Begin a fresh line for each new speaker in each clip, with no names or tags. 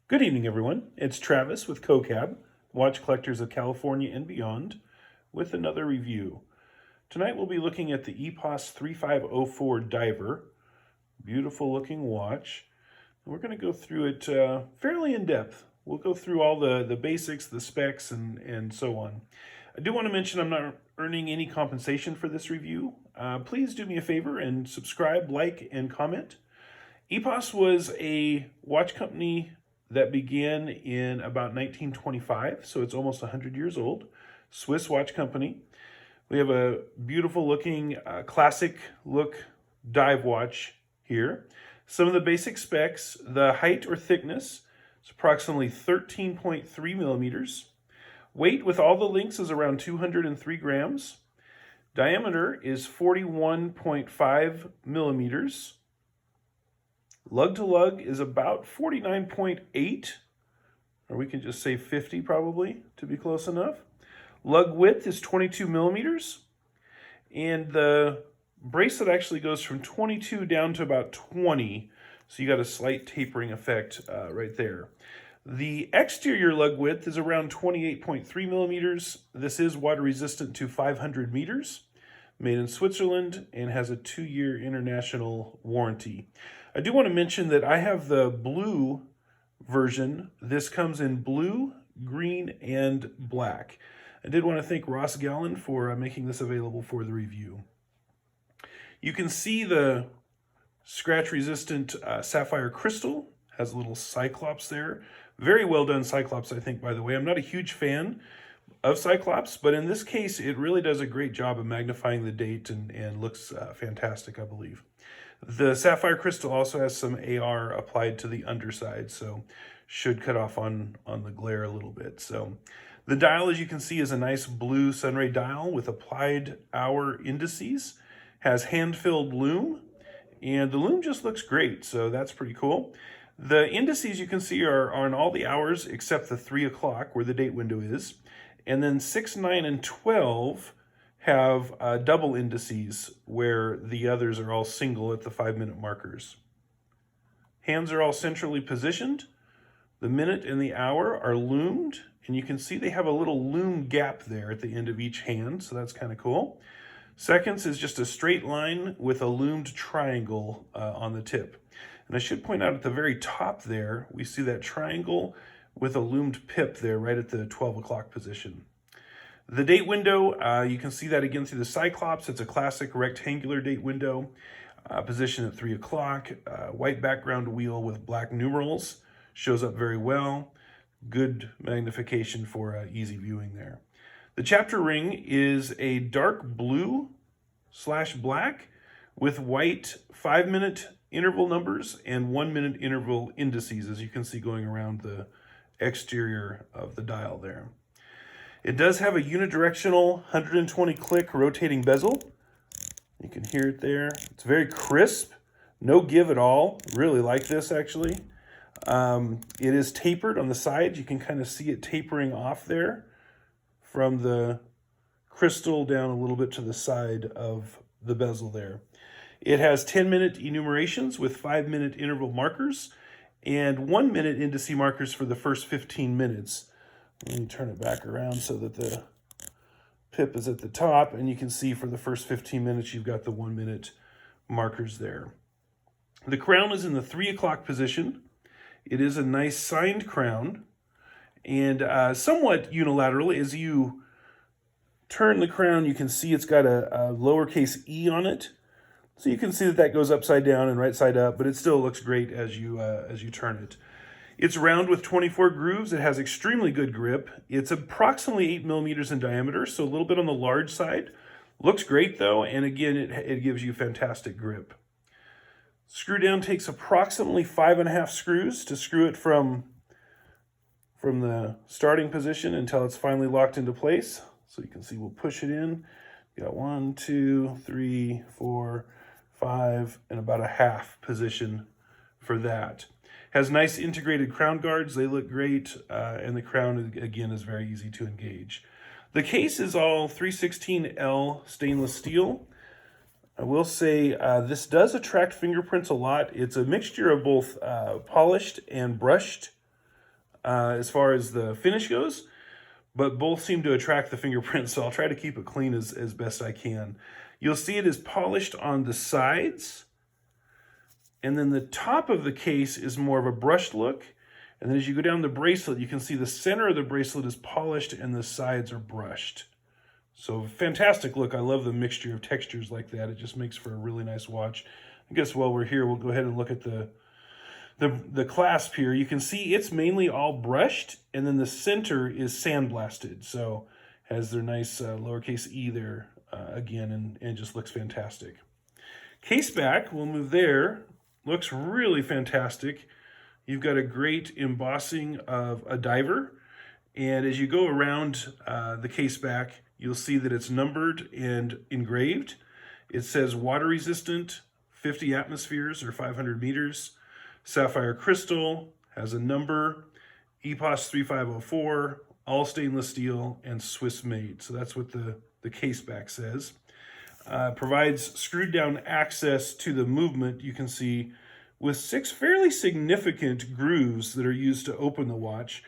Good evening, everyone. It's Travis with COCAB, Watch Collectors of California and Beyond, with another review. Tonight we'll be looking at the Epos 3504 Diver. Beautiful looking watch. We're going to go through it fairly in depth. We'll go through all the basics, the specs, and so on. I do want to mention I'm not earning any compensation for this review. Please do me a favor and subscribe, like, and comment. Epos was a watch company that began in about 1925, so it's almost 100 years old. Swiss watch company. We have a beautiful looking classic look dive watch here. Some of the basic specs: the height or thickness is approximately 13.3 millimeters. Weight with all the links is around 203 grams. Diameter is 41.5 millimeters. Lug to lug is about 49.8, or we can just say 50 probably to be close enough. Lug width is 22 millimeters, and the bracelet actually goes from 22 down to about 20, so you got a slight tapering effect right there. The exterior lug width is around 28.3 millimeters. This is water resistant to 500 meters, made in Switzerland, and has a 2-year international warranty. I do want to mention that I have the blue version. This comes in blue, green, and black. I did want to thank Ross Gallen for making this available for the review. You can see the scratch-resistant sapphire crystal. Has a little cyclops there. Very well done cyclops, I think, by the way. I'm not a huge fan of cyclops, but in this case, it really does a great job of magnifying the date and looks fantastic, I believe. The sapphire crystal also has some AR applied to the underside, so should cut off on the glare a little bit. So the dial, as you can see, is a nice blue Sunray dial with applied hour indices. Has hand-filled loom, and the loom just looks great, so that's pretty cool. The indices you can see are on all the hours except the 3 o'clock where the date window is. And then 6, 9, and 12 have double indices where the others are all single at the 5-minute markers. Hands are all centrally positioned. The minute and the hour are loomed, and you can see they have a little loom gap there at the end of each hand, so that's kind of cool. Seconds is just a straight line with a loomed triangle on the tip. And I should point out at the very top there, we see that triangle with a loomed pip there right at the 12 o'clock position. The date window, you can see that again through the cyclops. It's a classic rectangular date window, position at 3 o'clock. White background wheel with black numerals, shows up very well. Good magnification for easy viewing there. The chapter ring is a dark blue/black with white 5-minute interval numbers and 1-minute interval indices, as you can see going around the exterior of the dial there. It does have a unidirectional 120 click rotating bezel. You can hear it there. It's very crisp, no give at all. Really like this actually. It is tapered on the side. You can kind of see it tapering off there from the crystal down a little bit to the side of the bezel there. It has 10-minute enumerations with 5-minute interval markers and 1-minute indice markers for the first 15 minutes. Let me turn it back around so that the pip is at the top, and you can see for the first 15 minutes you've got the 1-minute markers there. The crown is in the 3 o'clock position. It is a nice signed crown, and somewhat unilaterally, as you turn the crown, you can see it's got a lowercase e on it. So you can see that goes upside down and right side up, but it still looks great as you turn it. It's round with 24 grooves. It has extremely good grip. It's approximately 8 millimeters in diameter, so a little bit on the large side. Looks great though, and again, it gives you fantastic grip. Screw down takes approximately 5.5 screws to screw it from the starting position until it's finally locked into place. So you can see we'll push it in. You got 1, 2, 3, 4, 5, and about a half position for that. Has nice integrated crown guards. They look great, and the crown, again, is very easy to engage. The case is all 316L stainless steel. I will say this does attract fingerprints a lot. It's a mixture of both polished and brushed as far as the finish goes, but both seem to attract the fingerprints, so I'll try to keep it clean as best I can. You'll see it is polished on the sides, and then the top of the case is more of a brushed look. And then as you go down the bracelet, you can see the center of the bracelet is polished and the sides are brushed. So fantastic look. I love the mixture of textures like that. It just makes for a really nice watch. I guess while we're here, we'll go ahead and look at the clasp here. You can see it's mainly all brushed, and then the center is sandblasted. So has their nice lowercase e there again, and just looks fantastic. Caseback, we'll move there. Looks really fantastic. You've got a great embossing of a diver, and as you go around the caseback, you'll see that it's numbered and engraved. It says water resistant, 50 atmospheres or 500 meters. Sapphire crystal, has a number, Epos 3504, all stainless steel, and Swiss made. So that's what the caseback says. Provides screwed down access to the movement, you can see, with 6 fairly significant grooves that are used to open the watch.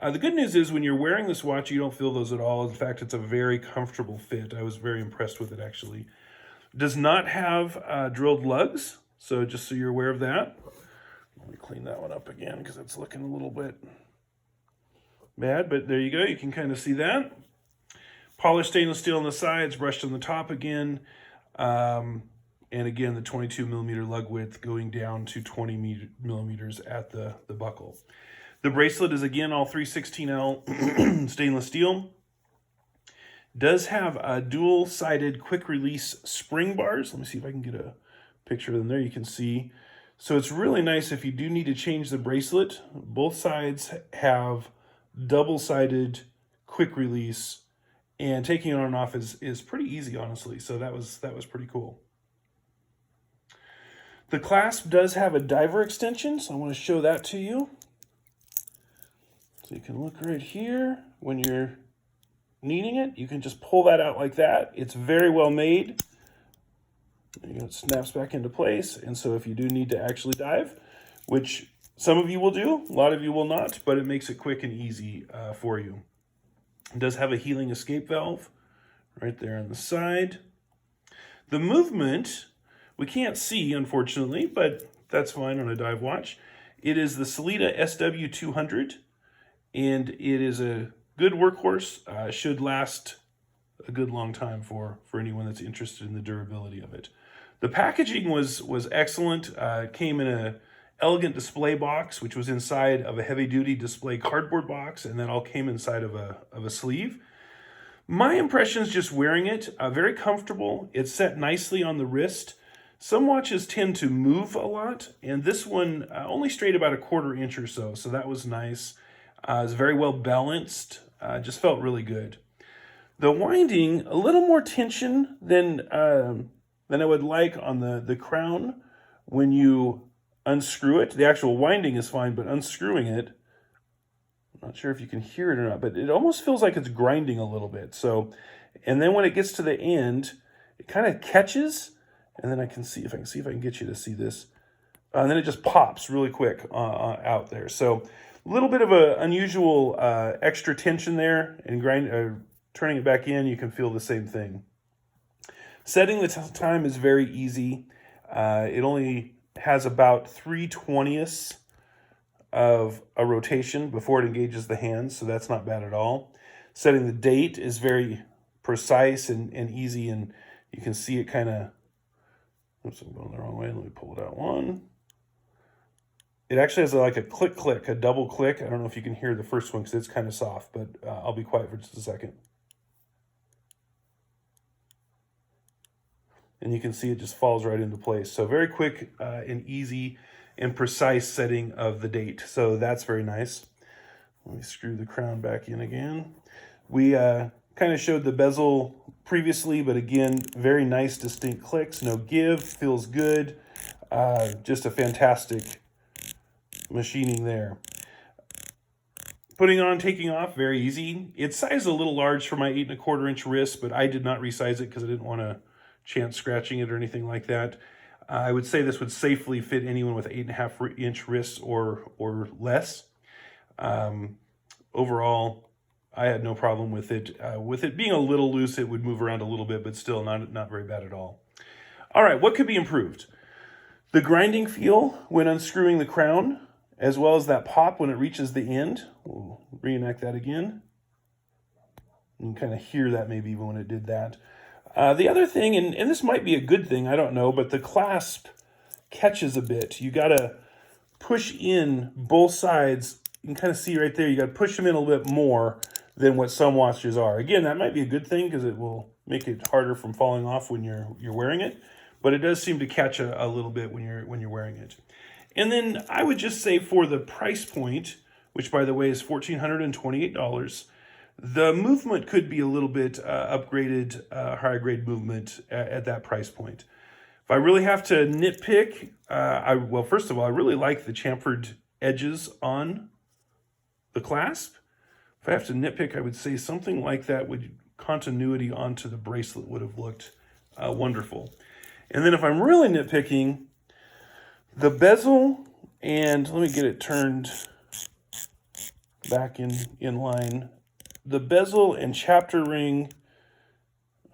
The good news is when you're wearing this watch, you don't feel those at all. In fact, it's a very comfortable fit. I was very impressed with it, actually. Does not have drilled lugs, so just so you're aware of that. Let me clean that one up again because it's looking a little bit bad, but there you go. You can kind of see that. Polished stainless steel on the sides, brushed on the top again. And again, the 22 millimeter lug width going down to 20 millimeters at the buckle. The bracelet is again all 316L stainless steel. Does have a dual-sided quick release spring bars. Let me see if I can get a picture of them there. You can see. So it's really nice if you do need to change the bracelet. Both sides have double-sided quick release, and taking it on and off is pretty easy, honestly. So that was pretty cool. The clasp does have a diver extension, so I want to show that to you. So you can look right here. When you're needing it, you can just pull that out like that. It's very well made. There you go, it snaps back into place. And so if you do need to actually dive, which some of you will do, a lot of you will not, but it makes it quick and easy for you. It does have a healing escape valve right there on the side. The movement, we can't see, unfortunately, but that's fine on a dive watch. It is the Sellita SW200, and it is a good workhorse. Should last a good long time for anyone that's interested in the durability of it. The packaging was excellent. It came in an elegant display box, which was inside of a heavy-duty display cardboard box, and that all came inside of a sleeve. My impression is just wearing it, very comfortable. It's set nicely on the wrist. Some watches tend to move a lot, and this one only strayed about a 1/4 inch or so, so that was nice. It was very well balanced, just felt really good. The winding, a little more tension than I would like on the crown when you unscrew it. The actual winding is fine, but unscrewing it, I'm not sure if you can hear it or not, but it almost feels like it's grinding a little bit. So, and then when it gets to the end, it kind of catches, and then I can see if I can get you to see this. And then it just pops really quick out there. So a little bit of an unusual extra tension there, and turning it back in, you can feel the same thing. Setting the time is very easy. It only has about 3/20ths of a rotation before it engages the hands, so that's not bad at all. Setting the date is very precise and easy, and you can see it kind of, oops, I'm going the wrong way. Let me pull it out one. It actually has like a click, a double click. I don't know if you can hear the first one because it's kind of soft, but I'll be quiet for just a second. And you can see it just falls right into place. So very quick and easy and precise setting of the date. So that's very nice. Let me screw the crown back in again. We kind of showed the bezel previously, but again, very nice, distinct clicks. No give, feels good. Just a fantastic machining there. Putting on, taking off, very easy. It's sized a little large for my 8 1/4 inch wrist, but I did not resize it because I didn't want to chance scratching it or anything like that. I would say this would safely fit anyone with 8 1/2 inch wrists or less. Overall, I had no problem with it. With it being a little loose, it would move around a little bit, but still not very bad at all. All right, what could be improved? The grinding feel when unscrewing the crown, as well as that pop when it reaches the end. We'll reenact that again. You can kind of hear that maybe even when it did that. The other thing, and this might be a good thing, I don't know, but the clasp catches a bit. You got to push in both sides. You can kind of see right there, you got to push them in a little bit more than what some watches are. Again, that might be a good thing because it will make it harder from falling off when you're wearing it, but it does seem to catch a little bit when you're wearing it. And then I would just say for the price point, which by the way is $1,428, the movement could be a little bit upgraded, higher grade movement at that price point. If I really have to nitpick, well, first of all, I really like the chamfered edges on the clasp. If I have to nitpick, I would say something like that with continuity onto the bracelet would have looked wonderful. And then if I'm really nitpicking, the bezel, and let me get it turned back in line. The bezel and chapter ring,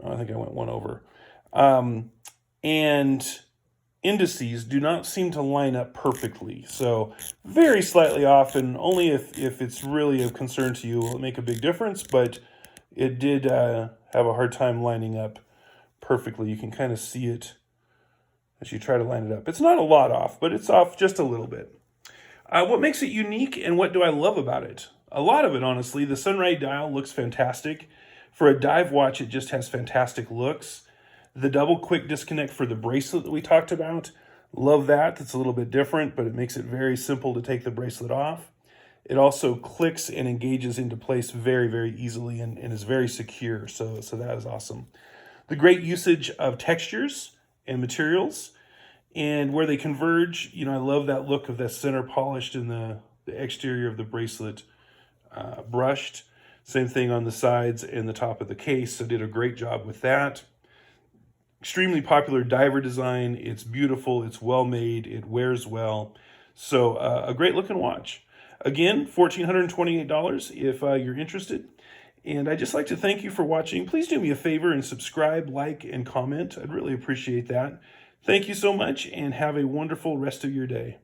oh, I think I went one over, and indices do not seem to line up perfectly. So very slightly off, and only if it's really of concern to you will it make a big difference, but it did have a hard time lining up perfectly. You can kind of see it as you try to line it up. It's not a lot off, but it's off just a little bit. What makes it unique and what do I love about it? A lot of it, honestly. The Sunray dial looks fantastic. For a dive watch, it just has fantastic looks. The double quick disconnect for the bracelet that we talked about, love that. It's a little bit different, but it makes it very simple to take the bracelet off. It also clicks and engages into place very, very easily and is very secure, so that is awesome. The great usage of textures and materials, and where they converge, you know, I love that look of that center polished and the exterior of the bracelet brushed. Same thing on the sides and the top of the case, so did a great job with that. Extremely popular diver design. It's beautiful, it's well made, it wears well. So a great looking watch. Again, $1,428 if you're interested. And I'd just like to thank you for watching. Please do me a favor and subscribe, like, and comment. I'd really appreciate that. Thank you so much and have a wonderful rest of your day.